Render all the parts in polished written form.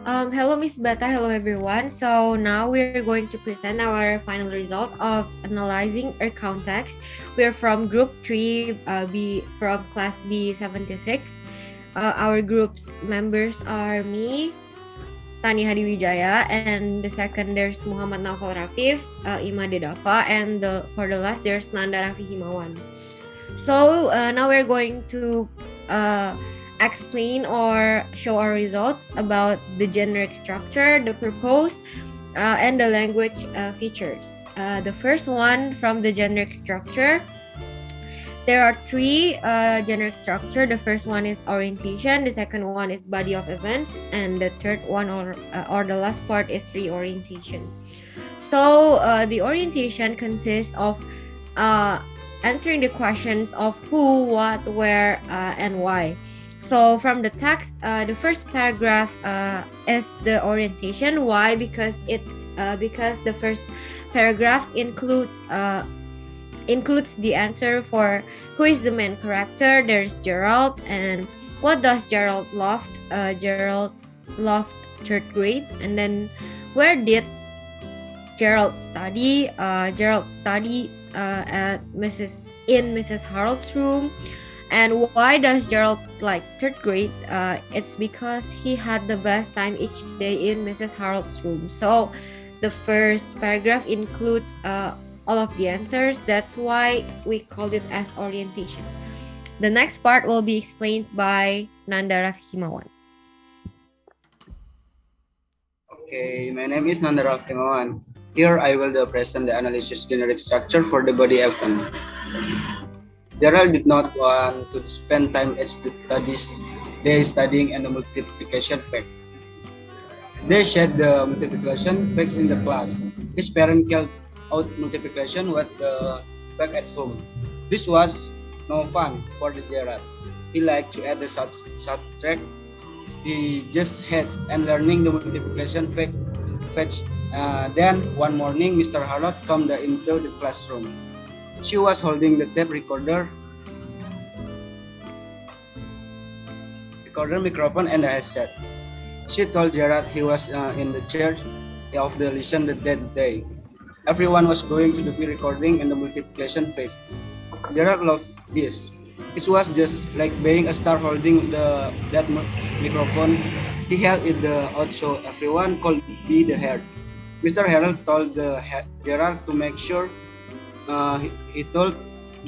Hello, Miss Beta. Hello, everyone. So now we're going to present our final result of analyzing our context. We're from Group 3, B from Class B76. Our group's members are me, Tani Hadiwijaya, and the second there's Muhammad Naufal Rafif, Ima Dedafa, and for the last there's Nanda Rafi Himawan. So now we're going to uh, explain or show our results about the generic structure, the purpose, and the language features. The first one from the generic structure, there are three generic structure. The first one is orientation, the second one is body of events, and the third one or the last part is reorientation. So the orientation consists of uh, answering the questions of who, what, where, and why. So from the text, the first paragraph is the orientation. Why? Because the first paragraph includes the answer for who is the main character. There's Gerald, and what does Gerald loved? Gerald loved third grade, and then where did Gerald study? Gerald studied at Mrs. Harold's room. And why does Gerald like third grade? It's because he had the best time each day in Mrs. Harold's room. So the first paragraph includes all of the answers. That's why we called it as orientation. The next part will be explained by Nanda Rafi Himawan. Okay, my name is Nanda Rafi Himawan. Here I will present the analysis generic structure for the body event. Gerald did not want to spend time at studies. They studying and the multiplication fact. They shared the multiplication facts in the class. His parents carried out multiplication with the back at home. This was no fun for the Gerald. He liked to add the subtract. He just had and learning the multiplication fetch. Then one morning, Mr. Harold came into the classroom. She was holding the tape recorder, microphone, and a headset. She told Gerard he was in the church of the lesson that day. Everyone was going to be recording in the multiplication phase. Gerard loved this. It was just like being a star holding that microphone. He held it out so everyone could be the head. Mr. Harold told Gerard to make sure he told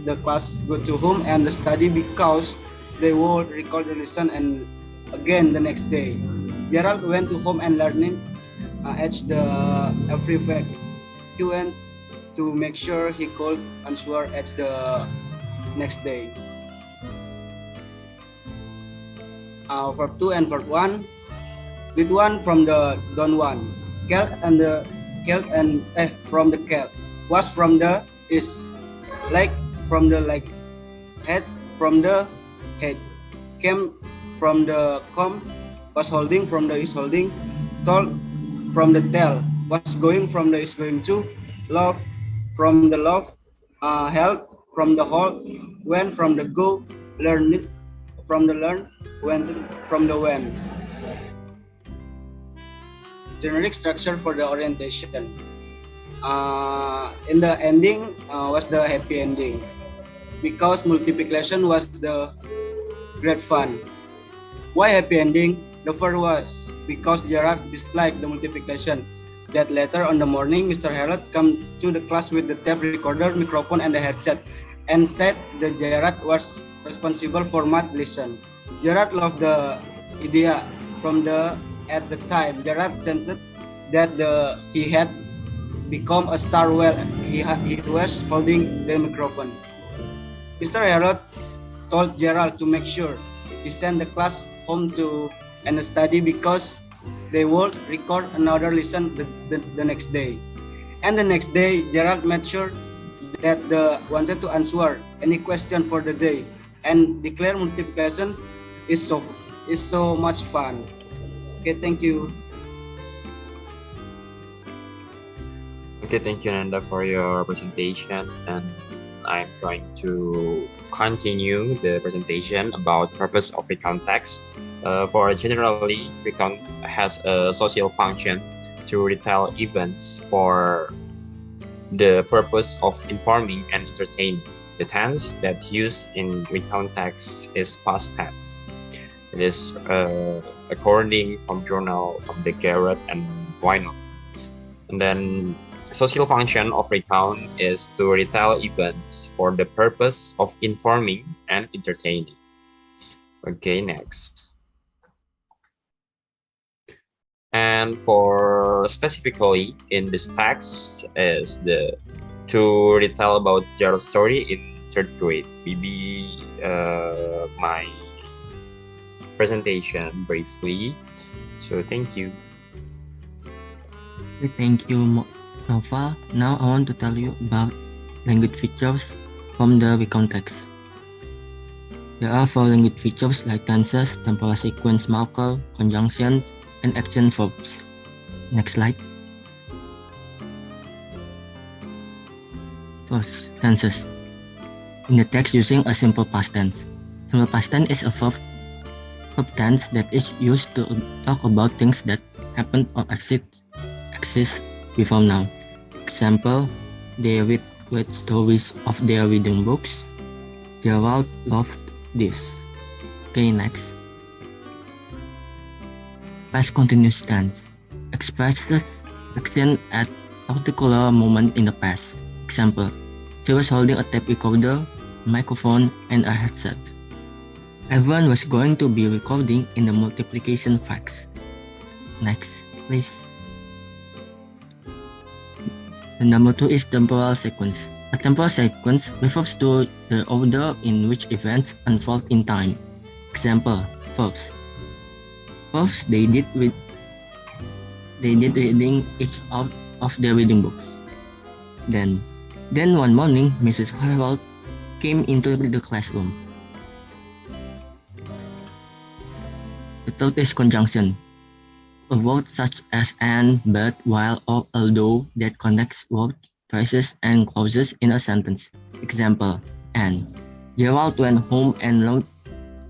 the class go to home and study because they would record the lesson and again the next day. Gerald went to home and learning etched every fact. He went to make sure he could answer at the next day. For 2 and for 1, with one from the Don Juan, from the Kel was from the is, like from the like, head from the head, came from the com, was holding from the is holding, told from the tell, was going from the is going to, love from the love, held from the hold, went from the go, learn it from the learn, went from the when. Generic structure for the orientation. In the ending was the happy ending because multiplication was the great fun. Why happy ending? The first was because Gerard disliked the multiplication. That later on the morning, Mr. Harold came to the class with the tape recorder, microphone, and the headset, and said that Gerard was responsible for math lesson. Gerard loved the idea from at the time. Gerard sensed that he had become a star while he was holding the microphone. Mr. Harold told Gerald to make sure he sent the class home and study because they would record another lesson the next day. And the next day, Gerald made sure that wanted to answer any question for the day and declare multiplication is so much fun. Okay, thank you. Okay, thank you, Nanda, for your presentation. And I'm going to continue the presentation about purpose of recount text. For generally, recount has a social function to retell events for the purpose of informing and entertaining. The tense that used in recount text is past tense. It is according from journal from the Garrett and Wynot. And then social function of recount is to retell events for the purpose of informing and entertaining. Okay, next. And for specifically in this text is the to retell about their story in third grade. Maybe my presentation briefly. So thank you. Thank you, Nova. Now I want to tell you about language features from the recount text. There are 4 language features like tenses, temporal sequence marker, conjunctions, and action verbs. Next slide. First, tenses. In the text using a simple past tense. Simple past tense is a verb tense that is used to talk about things that happened or exist before now. Example, they read great stories of their reading books. Gerald loved this. Okay, next. Past continuous tense expresses action at a particular moment in the past. Example, she was holding a tape recorder, a microphone, and a headset. Everyone was going to be recording in the multiplication facts. Next, please. The number 2 is temporal sequence. A temporal sequence refers to the order in which events unfold in time. Example, verbs. First, they did reading each of their reading books. Then one morning, Mrs. Harold came into the classroom. The third is conjunction. A word such as and, but, while, or although that connects words, phrases, and clauses in a sentence. Example, and. Gerald went home and learned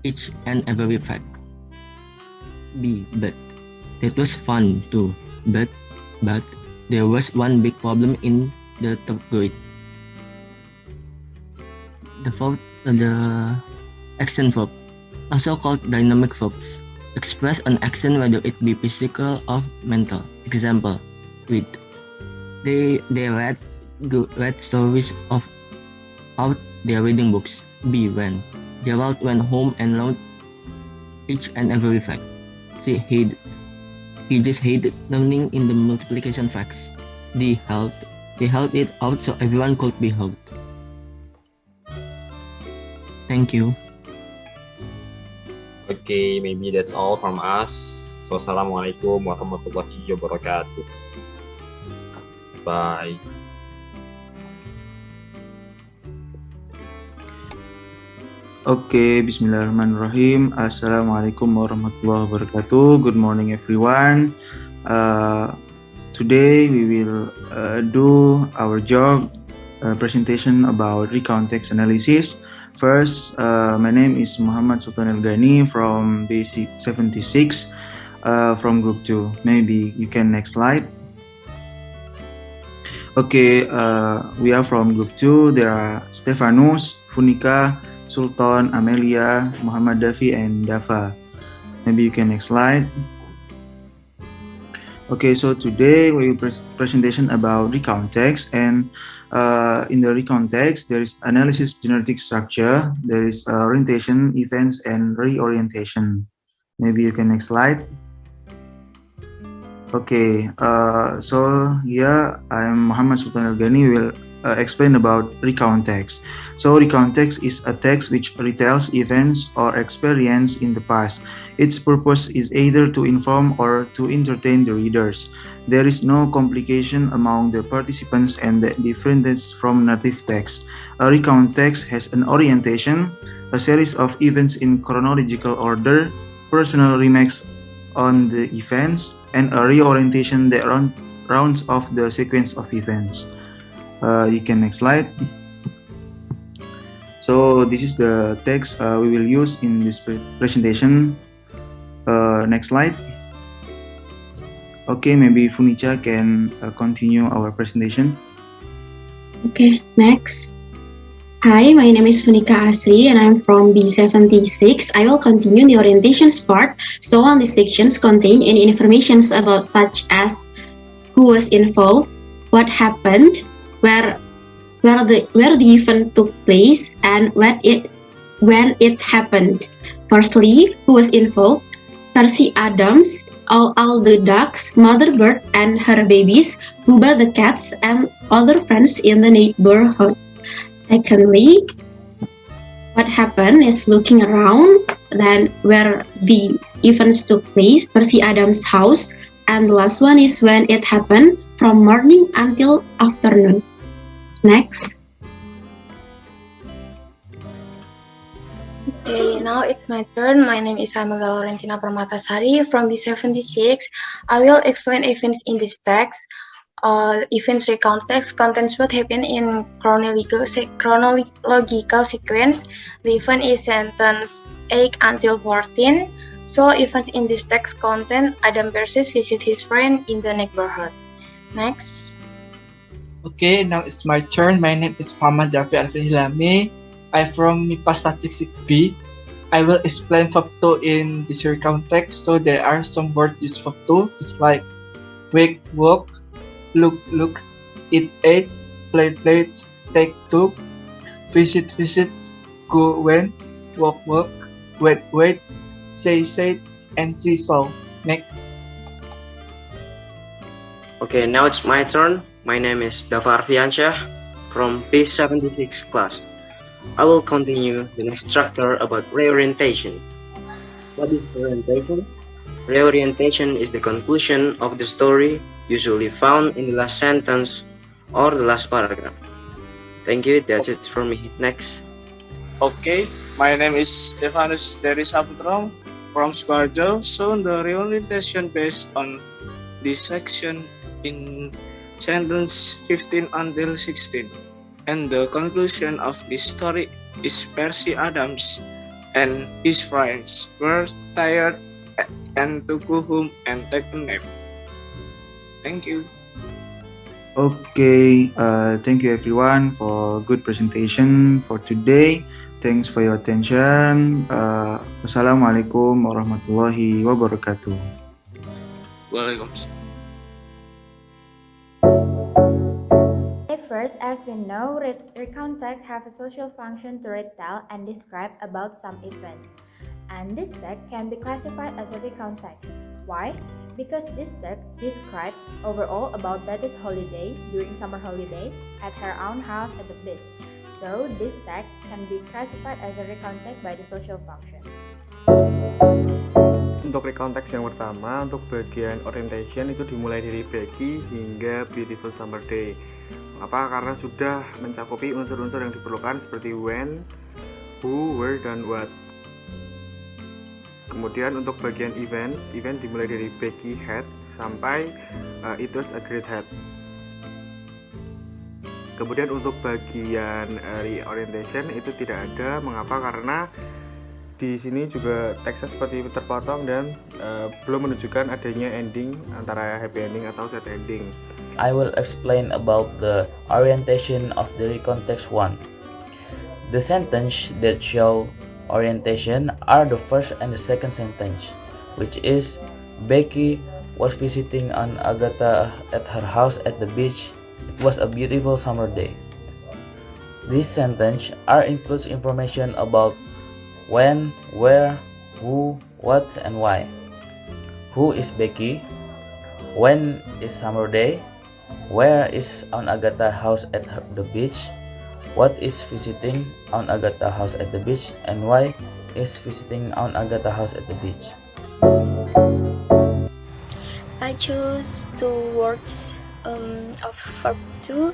each and every fact. B, but. That was fun too, but there was one big problem in the third grade. The fourth, the action verb, also called dynamic verbs, express an action whether it be physical or mental. Example, read. They read stories out their reading books. B, when. Gerald went home and learned each and every fact. C, he just hated learning in the multiplication facts. D, held. They held it out so everyone could be heard. Thank you. Okay, maybe that's all from us. Wassalamualaikum warahmatullahi wabarakatuh. Bye. Okay, Bismillahirrahmanirrahim. Assalamualaikum warahmatullahi wabarakatuh. Good morning, everyone. Today we will do our job presentation about recount text analysis. First, my name is Muhammad Sultan El-Ghani from Basic 76 from Group 2. Maybe you can next slide. Okay, we are from Group 2. There are Stefanus, Funika, Sultan, Amelia, Muhammad Dafi, and Dafa. Maybe you can next slide. Okay, so today we will presentation about recount text, and in the recount text there is analysis genetic structure, there is orientation, events, and reorientation. Maybe you can next slide. Okay, so here I am Muhammad Sultan El-Ghani will explain about recount text. So recount text is a text which retells events or experience in the past. Its purpose is either to inform or to entertain the readers. There is no complication among the participants and the difference from native text. A recount text has an orientation, a series of events in chronological order, personal remarks on the events, and a reorientation that rounds off the sequence of events. You can next slide. So this is the text we will use in this presentation. Next slide. Okay, maybe Funicha can continue our presentation. Okay, next. Hi, my name is Funika Asri and I'm from B76. I will continue the orientations part. So all these sections contain any informations about such as who was involved, what happened, where the event took place, and when it happened. Firstly, who was involved? Percy Adams, all the ducks, Mother Bird and her babies, Booba the cats, and other friends in the neighborhood. Secondly, what happened is looking around, then where the events took place, Percy Adams' house, and the last one is when it happened, from morning until afternoon. Next. Okay, now it's my turn. My name is Amega Laurentina Permatasari from B76. I will explain events in this text. Events recount text contains what happened in chronological sequence. The event is sentence 8 until 14. So events in this text contain Adam Persis visit his friend in the neighborhood. Next. Okay, now it's my turn. My name is Muhammad Dafi Alvin Hilami. I'm from MIPA Statistic B. I will explain verb to in this recount text. So there are some words used verb to, just like wake, walk, look, eat, ate, play, played, take, took, visit, go, went, walk, wait, say, said, and see, saw. Next. Okay, now it's my turn. My name is Dava Arfiansyah from P76 class. I will continue the next chapter about reorientation. What is reorientation? Reorientation is the conclusion of the story, usually found in the last sentence or the last paragraph. Thank you, that's it from me. Next. Okay, my name is Stefanus Terry Saputra from Sukoharjo. So the reorientation based on this section in sentence 15 until 16. And the conclusion of this story is Percy Adams and his friends were tired and to go home and take a nap. Thank you. Okay, thank you everyone for good presentation for today. Thanks for your attention. Wassalamualaikum warahmatullahi wabarakatuh. Waalaikumsalam. First, as we know, recount text have a social function to retell and describe about some event. And this text can be classified as a recount text. Why? Because this text describes overall about Betty's holiday during summer holiday at her own house at the beach. So this text can be classified as a recount text by the social function. Untuk recount text yang pertama, untuk bagian orientation itu dimulai dari Becky hingga Beautiful Summer Day. Mengapa? Karena sudah mencakupi unsur-unsur yang diperlukan seperti when, who, where, dan what. Kemudian untuk bagian event dimulai dari Becky had sampai it was a great hat. Kemudian untuk bagian reorientation itu tidak ada. Mengapa? Karena di sini juga teksnya seperti terpotong dan belum menunjukkan adanya ending antara happy ending atau sad ending. I will explain about the orientation of the recount text 1. The sentence that show orientation are the first and the second sentence, which is Becky was visiting Aunt Agatha at her house at the beach. It was a beautiful summer day. These sentences includes information about when, where, who, what, and why. Who is Becky? When is summer day? Where is Aunt Agatha house at the beach? What is visiting Aunt Agatha house at the beach? And why is visiting Aunt Agatha house at the beach? I choose two words of verb to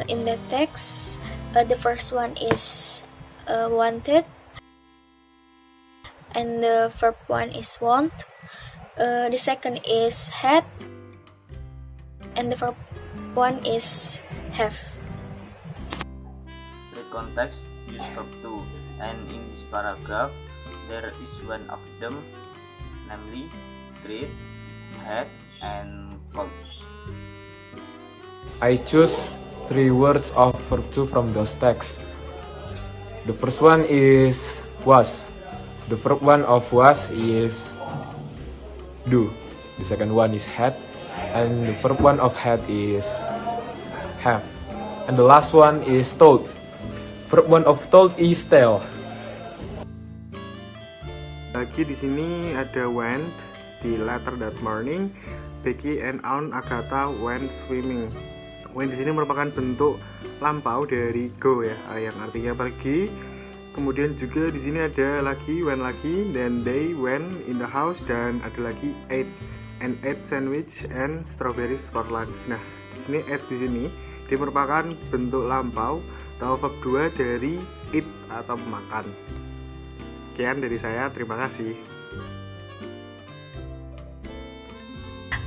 in the text. The first one is wanted, and the verb one is want. The second is had, and the verb one is have. context use verb to, and in this paragraph there is one of them, namely greet, had, and called. I choose 3 words of verb to from those texts. The first one is was. The verb one of was is do. The second one is had, and the verb one of had is have. And the last one is told. Verb one of told is tell. Lagi di sini ada went di later that morning. Becky and Aunt Agatha went swimming. Went di sini merupakan bentuk lampau dari go ya, yang artinya pergi. Kemudian juga di sini ada lagi went lagi, then they went in the house, dan ada lagi ate and ate sandwich and strawberries for lunch. Nah, di sini ate di sini dia merupakan bentuk lampau atau verb 2 dari eat atau makan. Sekian dari saya, terima kasih.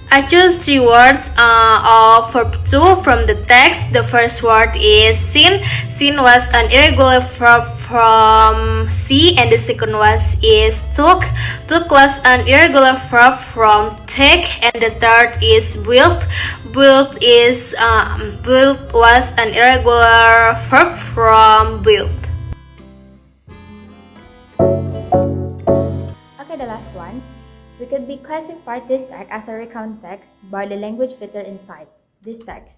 I choose 3 words of verb to from the text. The first word is seen. Seen was an irregular verb from see, and the second was is took. Took was an irregular verb from take, and the third is built. Built was an irregular verb from built. Okay, the last one. We could be classified this text as a recount text by the language filter inside this text.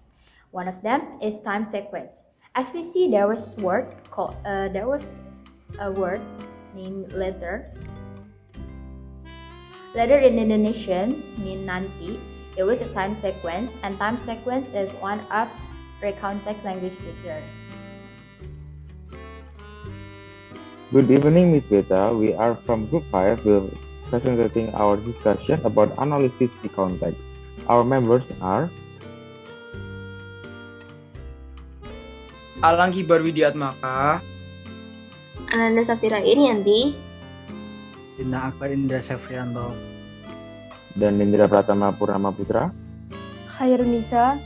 One of them is time sequence. As we see, there was a word named letter. Letter in Indonesian mean nanti. It was a time sequence, and time sequence is one of recount text language filter. Good evening, Miss Beta. We are from Group 5. We're presenting our discussion about analysis the context. Our members are Alanggi Barwidiatmaka, Ananda Safira Irianti, Dinda Akbar Indra Sefrianto, dan Indra Pratama Purnama Putra. Khairunisa,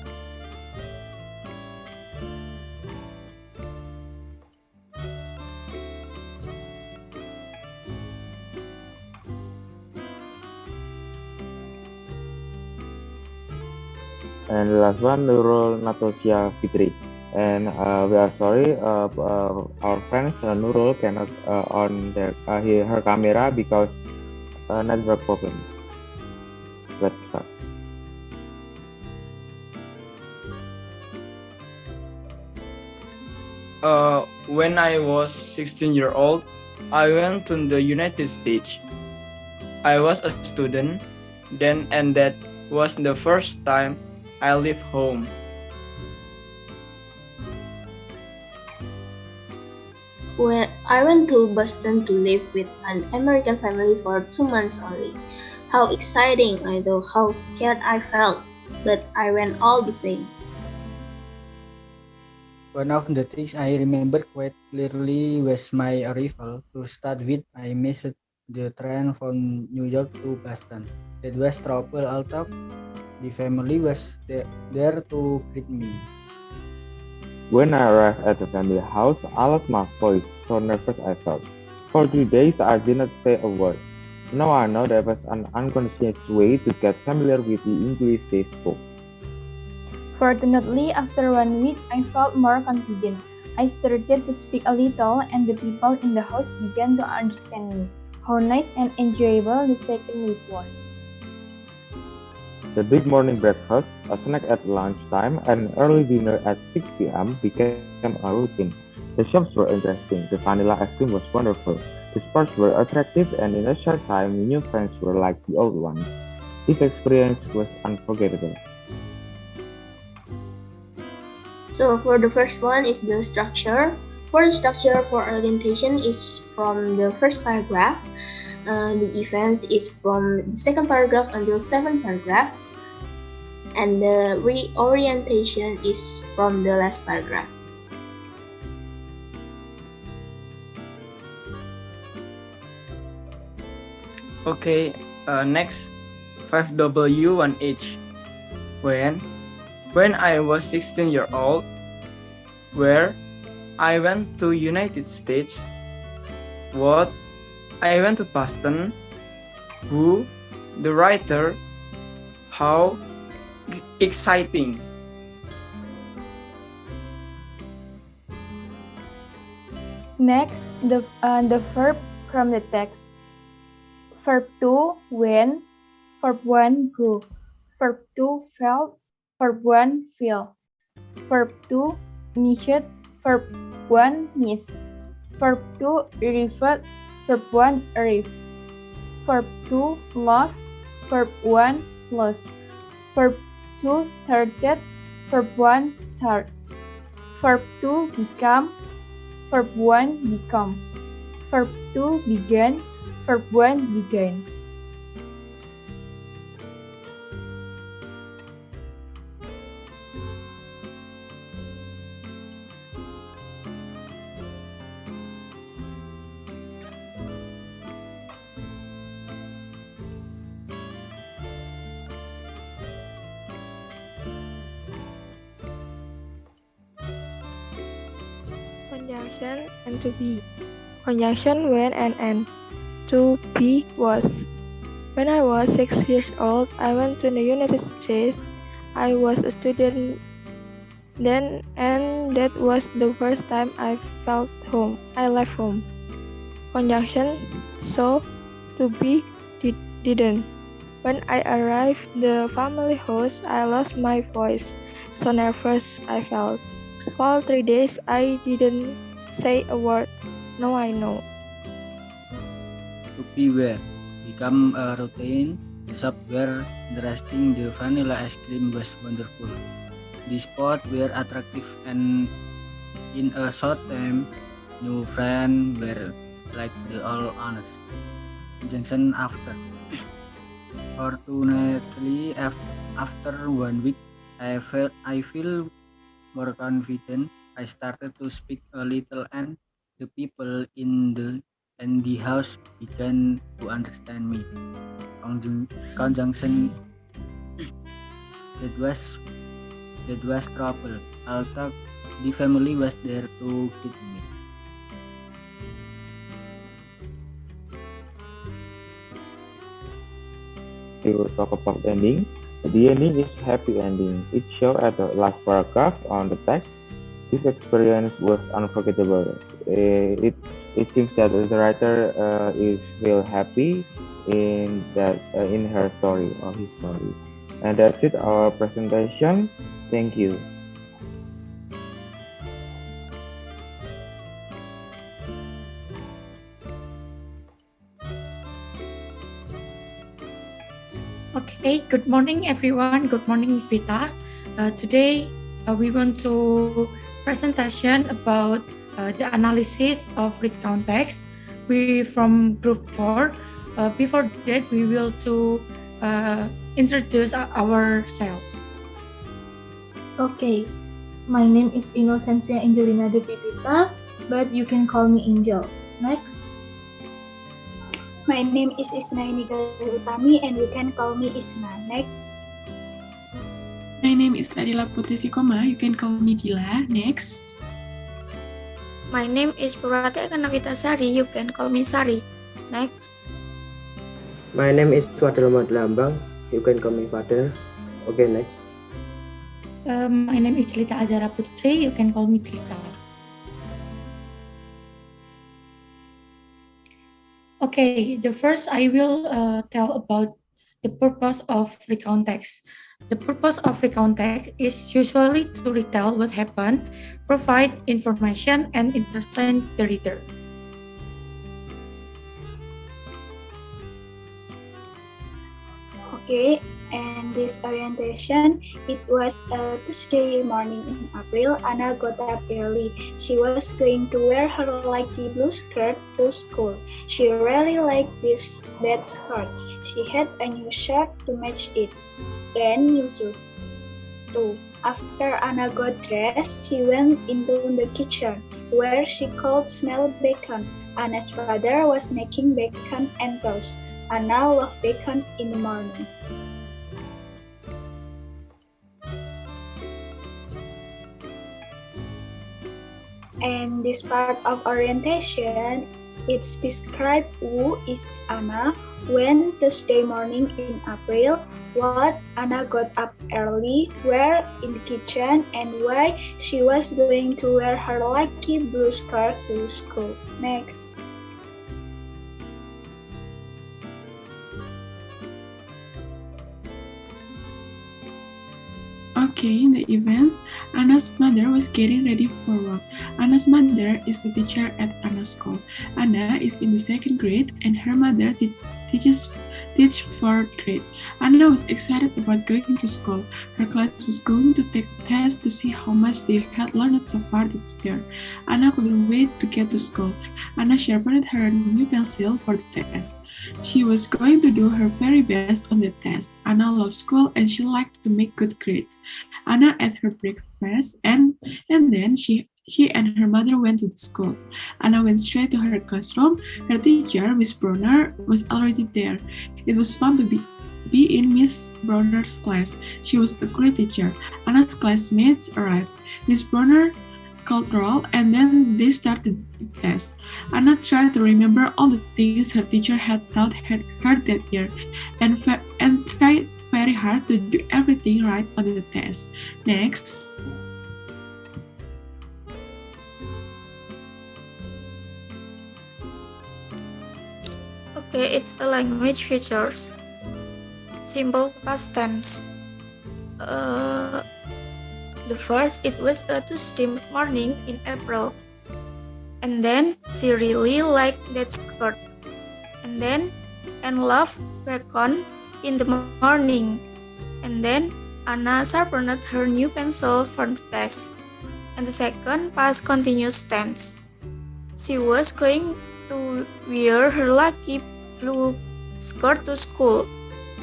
and the last one, Nurul Natosya Fitri. And we are sorry, our friend Nurul cannot on her camera because network problem. Let's start. When I was 16 years old, I went to the United States. I was a student then, and that was the first time I left home. where I went to Boston to live with an American family for 2 months only. How exciting, although how scared I felt, but I went all the same. One of the things I remember quite clearly was my arrival. To start with, I missed the train from New York to Boston. It was trouble, although the family was there to greet me. When I arrived at the family house, I lost my voice, so nervous I felt. For 3 days, I did not say a word. Now I know there was an unconscious way to get familiar with the English they spoke. Fortunately, after 1 week, I felt more confident. I started to speak a little, and the people in the house began to understand me. How nice and enjoyable the second week was. The big morning breakfast, a snack at lunchtime, and an early dinner at 6 p.m. became a routine. The shops were interesting, the vanilla ice cream was wonderful, the sports were attractive, and in a short time, new friends were like the old ones. This experience was unforgettable. So for the first one is the structure. For the structure for orientation is from the first paragraph. The events is from the second paragraph until 7th paragraph. And the reorientation is from the last paragraph. Okay, next 5W1H. When I was 16 years old, where I went to United States. What? I went to Boston. Who? The writer. How exciting. Next, the verb from the text. Verb 2, went. Verb 1, go. Verb 2, felt. Verb 1, feel. Verb 2, missed. Verb 1, miss. Verb 2, arrived. Verb 1, arrive. Verb 2, lost. Verb 1, lost. Verb 2, started. Verb 1, start. Verb 2, become. Verb 1, become. Verb 2, began. Verb 1, began. Conjunction and to be. Conjunction when and to be was. When I was 6 years old, I went to the United States. I was a student then, and that was the first time I felt home. I left home. Conjunction so, to be, didn't. When I arrived the family house, I lost my voice. So nervous I felt. For 3 days, I didn't say a word. Now I know. To be where. Become a routine. The shop where dressing the vanilla ice cream was wonderful. The spot were attractive and in a short time, new friends were like the all honest. Junction after. Fortunately, after 1 week, I feel more confident. I started to speak a little, and the people in the house began to understand me. Conjunction that was trouble. Although the family was there to greet me. To talk about ending, the ending is happy ending. It shows at the last paragraph on the text. This experience was unforgettable. It seems that the writer is real happy in her story or his story. And that's it, our presentation. Thank you. Okay, good morning everyone. Good morning, Ms. Vita. Today we want to presentation about the analysis of recount text. We from group 4. Before that, we will to introduce ourselves. Okay, my name is Innocencia Angelina De Pipita, but you can call me Angel. Next. My name is Isnaini Utami and you can call me Isna. Next. My name is Adila Putri Sikoma. You can call me Dila. Next. My name is Purwati Akanavita Sari. You can call me Sari. Next. My name is Fadil Ahmad Lambang. You can call me Fadil. Okay, next. My name is Lita Azara Putri. You can call me Lita. Okay, the first I will tell about the purpose of recount text. The purpose of recount text is usually to retell what happened, provide information, and entertain the reader. Okay, and this orientation, it was a Tuesday morning in April. Anna got up early. She was going to wear her lucky blue skirt to school. She really liked that skirt. She had a new shirt to match it, and new shoes too. After Anna got dressed, she went into the kitchen, where she could smell bacon. Anna's father was making bacon and toast. Anna loved bacon in the morning. And this part of orientation, it's described who is Anna, when Thursday morning in April, what Anna got up early, where in the kitchen, and why she was going to wear her lucky blue skirt to school. Next. Okay, in the events, Anna's mother was getting ready for work. Anna's mother is the teacher at Anna's school. Anna is in the second grade and her mother teaches fourth grade. Anna was excited about going to school. Her class was going to take a test to see how much they had learned so far this year. Anna couldn't wait to get to school. Anna sharpened her new pencil for the test. She was going to do her very best on the test. Anna loved school and she liked to make good grades. Anna ate her breakfast and then she and her mother went to the school. Anna went straight to her classroom. Her teacher, Miss Brunner, was already there. It was fun to be in Miss Brunner's class. She was a great teacher. Anna's classmates arrived. Miss Brunner called roll and then they started the test. Anna tried to remember all the things her teacher had taught her that year and tried very hard to do everything right on the test. Next. Okay, it's a language features. Simple past tense. The first, it was a Tuesday morning in April. And then she really liked that skirt. And then Anne loved bacon in the morning. And then Anna sharpened her new pencil for the test. And the second, past continuous tense. She was going to wear her lucky blue skirt to school.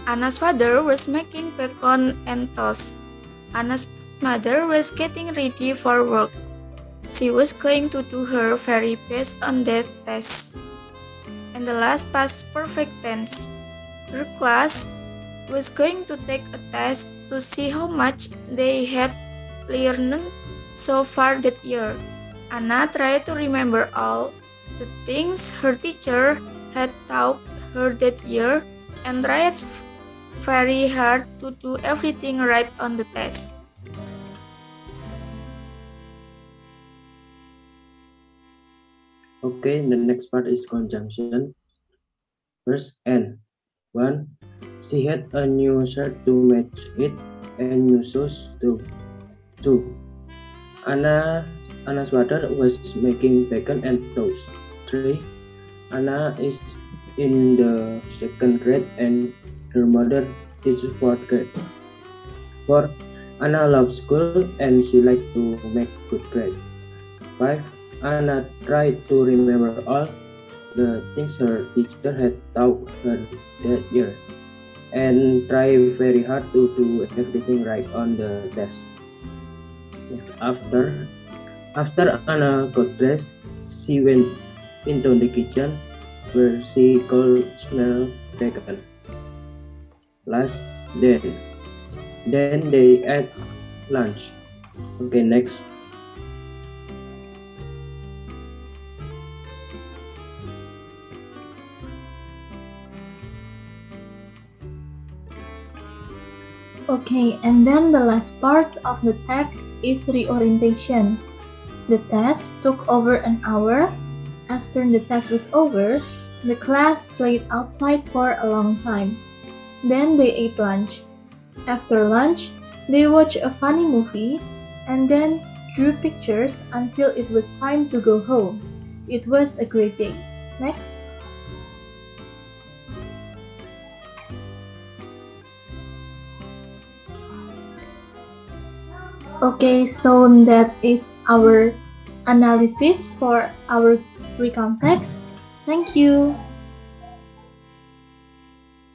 Anna's father was making bacon and toast. Anna's mother was getting ready for work. She was going to do her very best on that test. And the last past perfect tense. Her class was going to take a test to see how much they had learned so far that year. Anna tried to remember all the things her teacher had taught her that year and tried very hard to do everything right on the test. Okay, the next part is conjunction. First, N. 1. She had a new shirt to match it and new shoes too. 2. Anna's father was making bacon and toast. 3. Anna is in the second grade and her mother teaches fourth grade. 4. Anna loves school and she likes to make good grades. 5. Anna tried to remember all the things her teacher had taught her that year and try very hard to do everything right on the test. Yes, after Anna got dressed, she went into the kitchen where she could smell bacon. Last, then they ate lunch. Okay, next. Okay, and then the last part of the text is reorientation. The test took over an hour. After the test was over, the class played outside for a long time. Then they ate lunch. After lunch, they watched a funny movie and then drew pictures until it was time to go home. It was a great day. Next. Okay, so that is our analysis for our recount text. Thank you.